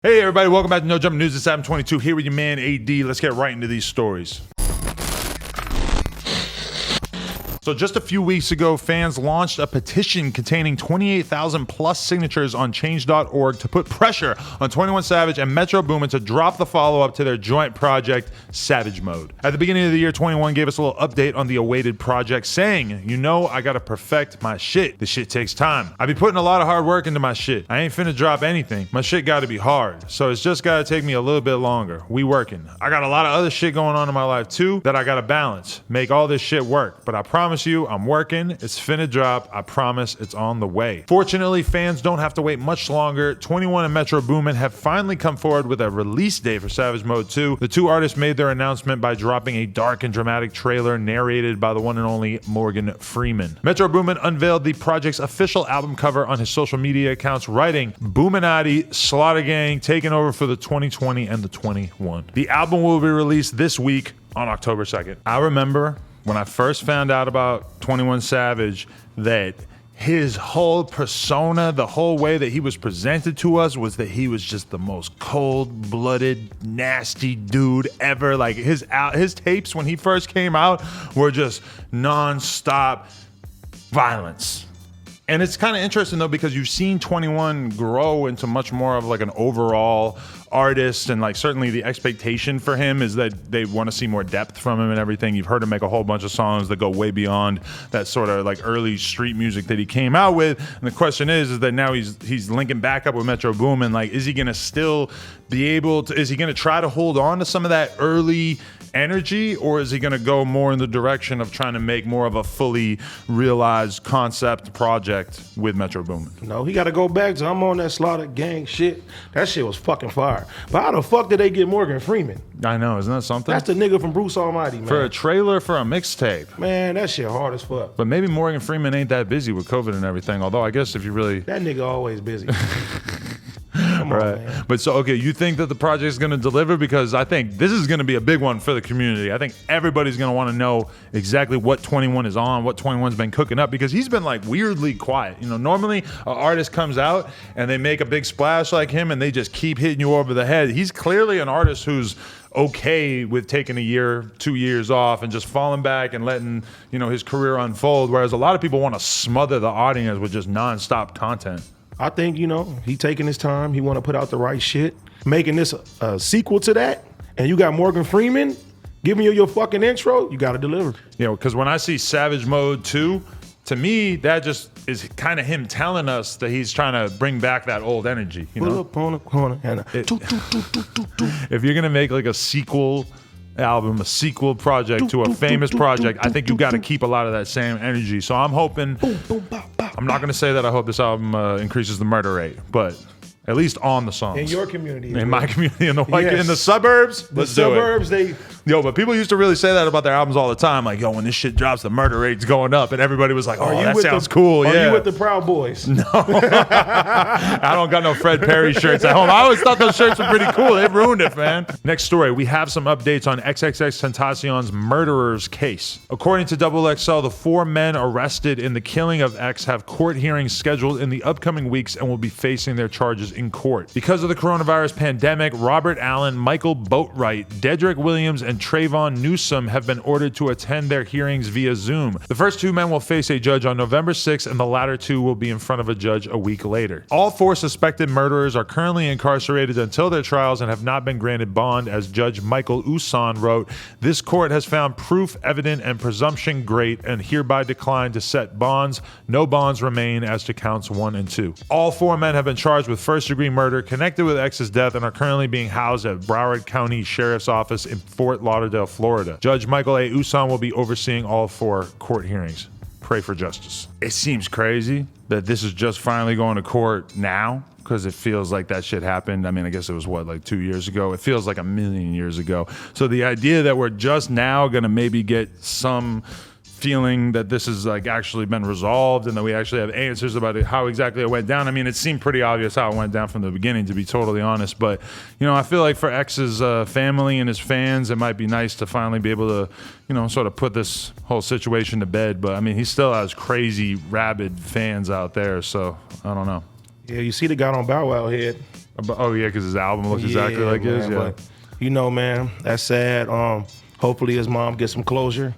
Hey everybody, welcome back to No Jump News. It's Adam22 here with your man AD. Let's get right into these stories. So just a few weeks ago, fans launched a petition containing 28,000 plus signatures on change.org to put pressure on 21 Savage and Metro Boomin to drop the follow-up to their joint project, Savage Mode. At the beginning of the year, 21 gave us a little update on the awaited project, saying, you know, I gotta perfect my shit. This shit takes time. I be putting a lot of hard work into my shit. I ain't finna drop anything. My shit gotta be hard. So it's just gotta take me a little bit longer. We working. I got a lot of other shit going on in my life too that I gotta balance. Make all this shit work. But I promise you, I'm working. It's finna drop. I promise it's on the way. Fortunately, fans don't have to wait much longer. 21 and Metro Boomin have finally come forward with a release date for Savage Mode 2. The two artists made their announcement by dropping a dark and dramatic trailer narrated by the one and only Morgan Freeman. Metro Boomin unveiled the project's official album cover on his social media accounts, writing, Boominati, Slaughter Gang, taking over for the 2020 and the 21. The album will be released this week on October 2nd. I remember when I first found out about 21 Savage that his whole persona, the whole way that he was presented to us was that he was just the most cold-blooded, nasty dude ever. Like his tapes when he first came out were just non-stop violence. And it's kind of interesting though, because you've seen 21 grow into much more of like an overall artist, and like certainly the expectation for him is that they want to see more depth from him and everything. You've heard him make a whole bunch of songs that go way beyond that sort of like early street music that he came out with. And the question is that now he's linking back up with Metro Boomin. Like, is he gonna still be able to? Is he gonna try to hold on to some of that early energy, or is he going to go more in the direction of trying to make more of a fully realized concept project with Metro Boomin? No, he got to go back to I'm on that Slaughter Gang shit. That shit was fucking fire. But how the fuck did they get Morgan Freeman? I know, isn't that something? That's the nigga from Bruce Almighty, man. For a trailer for a mixtape. Man, that shit hard as fuck. But maybe Morgan Freeman ain't that busy with COVID and everything, although I guess if you really... That nigga always busy. Come right. on, man. But so, okay, you think that the project is going to deliver? Because I think this is going to be a big one for the community. I think everybody's going to want to know exactly what 21 is on, what 21's been cooking up, because he's been like weirdly quiet. You know, normally an artist comes out and they make a big splash like him and they just keep hitting you over the head. He's clearly an artist who's okay with taking a year, 2 years off and just falling back and letting, you know, his career unfold. Whereas a lot of people want to smother the audience with just nonstop content. I think, you know, he taking his time. He want to put out the right shit. Making this a sequel to that, and you got Morgan Freeman giving you your fucking intro, you got to deliver. You know, because when I see Savage Mode 2, to me, that just is kind of him telling us that he's trying to bring back that old energy. You Pull know? up on the corner and If you're going to make like a sequel album, a sequel project to a famous project, I think you got to keep a lot of that same energy. So I'm hoping, I'm not going to say that I hope this album increases the murder rate, but at least on the songs. In your community. In my community, in the Yes. in the suburbs, The let's do it. suburbs, Yo, but people used to really say that about their albums all the time. Like, yo, when this shit drops, the murder rate's going up. And everybody was like, oh, that sounds cool. Are Yeah. you with the Proud Boys? No. I don't got no Fred Perry shirts at home. I always thought those shirts were pretty cool. They ruined it, man. Next story, we have some updates on XXXtentacion's murderer's case. According to XXL, the 4 men arrested in the killing of X have court hearings scheduled in the upcoming weeks and will be facing their charges in court. Because of the coronavirus pandemic, Robert Allen, Michael Boatwright, Dedrick Williams, and Trayvon Newsom have been ordered to attend their hearings via Zoom. The first 2 men will face a judge on November 6th, and the latter 2 will be in front of a judge a week later. All 4 suspected murderers are currently incarcerated until their trials and have not been granted bond, as Judge Michael Usan wrote, "This court has found proof evident and presumption great and hereby declined to set bonds. No bonds remain as to counts 1 and 2. All 4 men have been charged with first-degree murder connected with X's death and are currently being housed at Broward County Sheriff's Office in Fort Lauderdale, Florida. Judge Michael A. Usan will be overseeing all 4 court hearings. Pray for justice." It seems crazy that this is just finally going to court now, because it feels like that shit happened. I mean, I guess it was what, like 2 years ago? It feels like a million years ago. So the idea that we're just now going to maybe get some feeling that this has like actually been resolved and that we actually have answers about it, how exactly it went down. I mean, it seemed pretty obvious how it went down from the beginning, to be totally honest. But, you know, I feel like for X's family and his fans, it might be nice to finally be able to, you know, sort of put this whole situation to bed. But I mean, he still has crazy, rabid fans out there. So I don't know. Yeah, you see the guy on Bow Wow head. Oh yeah, because his album looks exactly like his. Man, Yeah. but, you know, man, that's sad. Hopefully his mom gets some closure.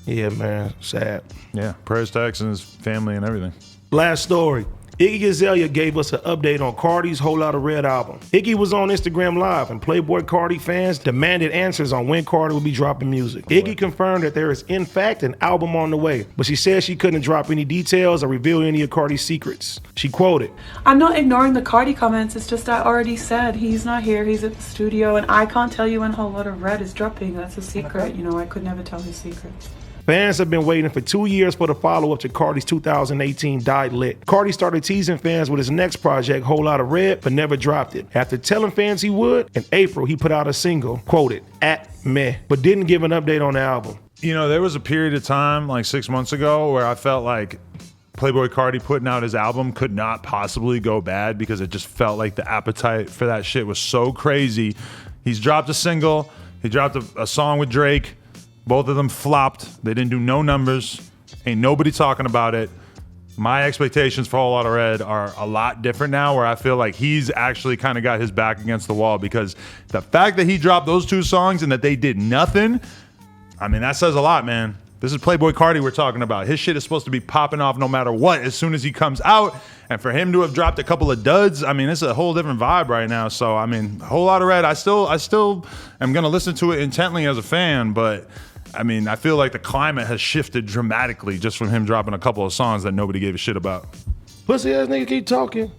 Yeah, man, sad. Yeah. Prayers to X and his family and everything. Last story. Iggy Azalea gave us an update on Carti's Whole Lotta Red album. Iggy was on Instagram Live, and Playboi Carti fans demanded answers on when Carti would be dropping music. Iggy confirmed that there is, in fact, an album on the way, but she said she couldn't drop any details or reveal any of Carti's secrets. She quoted, I'm not ignoring the Carti comments, it's just I already said he's not here, he's at the studio, and I can't tell you when Whole Lotta Red is dropping. That's a secret, you know, I could never tell his secrets. fans have been waiting for 2 years for the follow-up to Carti's 2018 Die Lit. Carti started teasing fans with his next project, Whole Lotta Red, but never dropped it. After telling fans he would, in April he put out a single, quoted, at meh, but didn't give an update on the album. You know, there was a period of time, like 6 months ago, where I felt like Playboi Carti putting out his album could not possibly go bad because it just felt like the appetite for that shit was so crazy. He's dropped a single, he dropped a song with Drake. Both of them flopped. They didn't do no numbers. Ain't nobody talking about it. My expectations for Whole Lotta Red are a lot different now, where I feel like he's actually kind of got his back against the wall, because the fact that he dropped those 2 songs and that they did nothing, I mean, that says a lot, man. This is Playboi Carti we're talking about. His shit is supposed to be popping off no matter what as soon as he comes out. And for him to have dropped a couple of duds, I mean, it's a whole different vibe right now. So, I mean, Whole Lotta Red, I still am going to listen to it intently as a fan, but I mean, I feel like the climate has shifted dramatically just from him dropping a couple of songs that nobody gave a shit about. Pussy ass nigga keep talking.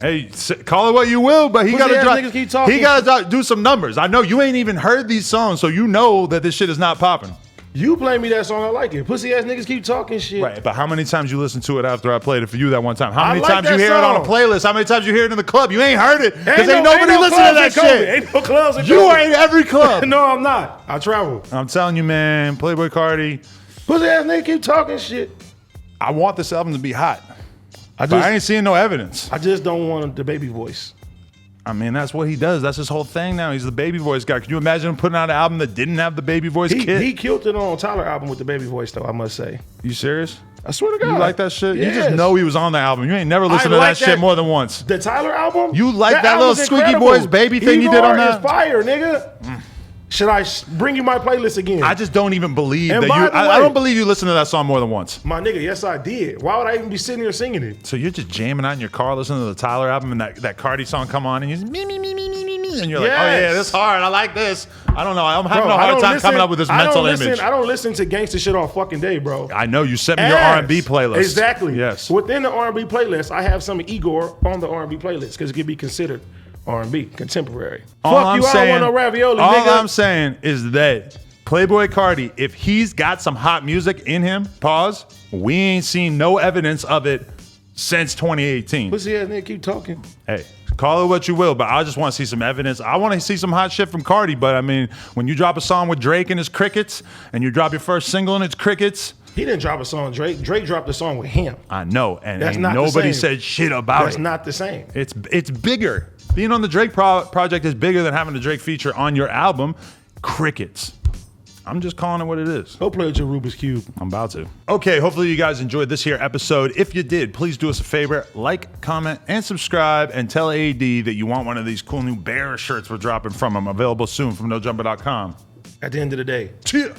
Hey, call it what you will, but he gotta drop. Niggas keep talking. He gotta do some numbers. I know you ain't even heard these songs, so you know that this shit is not popping. You play me that song, I like it. Pussy ass niggas keep talking shit. Right, but how many times you listen to it after I played it for you that one time? How many like times you that hear it on a song. playlist? How many times you hear it in the club? You ain't heard it because ain't no nobody listening to that clubs in shit. COVID. Ain't no clubs in You COVID. are in every club. No, I'm not. I travel. I'm telling you, man, Playboi Carti. Pussy ass nigga keep talking shit. I want this album to be hot, I but I ain't seeing no evidence. I just don't want the baby voice. I mean, that's what he does. That's his whole thing now. He's the baby voice guy. Can you imagine him putting out an album that didn't have the baby voice kit? He killed it on Tyler album with the baby voice, though, I must say. You serious? I swear to God. You like that shit? Yes. You just know he was on the album. You ain't never listened to like that shit more than once. The Tyler album? You like that little album's Squeaky incredible. Boys baby thing you did on that? Is fire, nigga. Should I bring you my playlist again? I just don't even believe And that by you. the I way- don't believe you listened to that song more than once. My nigga, yes I did. Why would I even be sitting here singing it? So you're just jamming out in your car, listening to the Tyler album, and that Carti song come on, and you're just me, and you're like, oh yeah, Yes. this hard. I like this. I don't know. I'm having Bro, a I hard don't time listen- coming up with this I don't mental listen- image. I don't listen to gangster shit all fucking day, bro. I know you sent me your Ass. R&B playlist. Exactly. Yes. Within the R&B playlist, I have some of Igor on the R&B playlist because it can be considered R&B, contemporary. All Fuck I'm you, I saying, don't want no ravioli, all nigga. I'm saying is that Playboi Carti, if he's got some hot music in him, pause, we ain't seen no evidence of it since 2018. Pussy ass nigga keep talking. Hey, call it what you will, but I just want to see some evidence. I want to see some hot shit from Carti, but I mean, when you drop a song with Drake and his crickets, and you drop your first single and it's crickets, He didn't drop a song with Drake. Drake dropped a song with him. I know, and That's ain't not the nobody same. said shit about That's it. not the same. It's bigger. Being on the Drake project is bigger than having a Drake feature on your album. Crickets. I'm just calling it what it is. Go play with your Rubik's Cube. I'm about to. Okay, hopefully you guys enjoyed this here episode. If you did, please do us a favor, like, comment, and subscribe, and tell AD that you want one of these cool new bear shirts we're dropping from him. Available soon from NoJumper.com. At the end of the day. Cheer.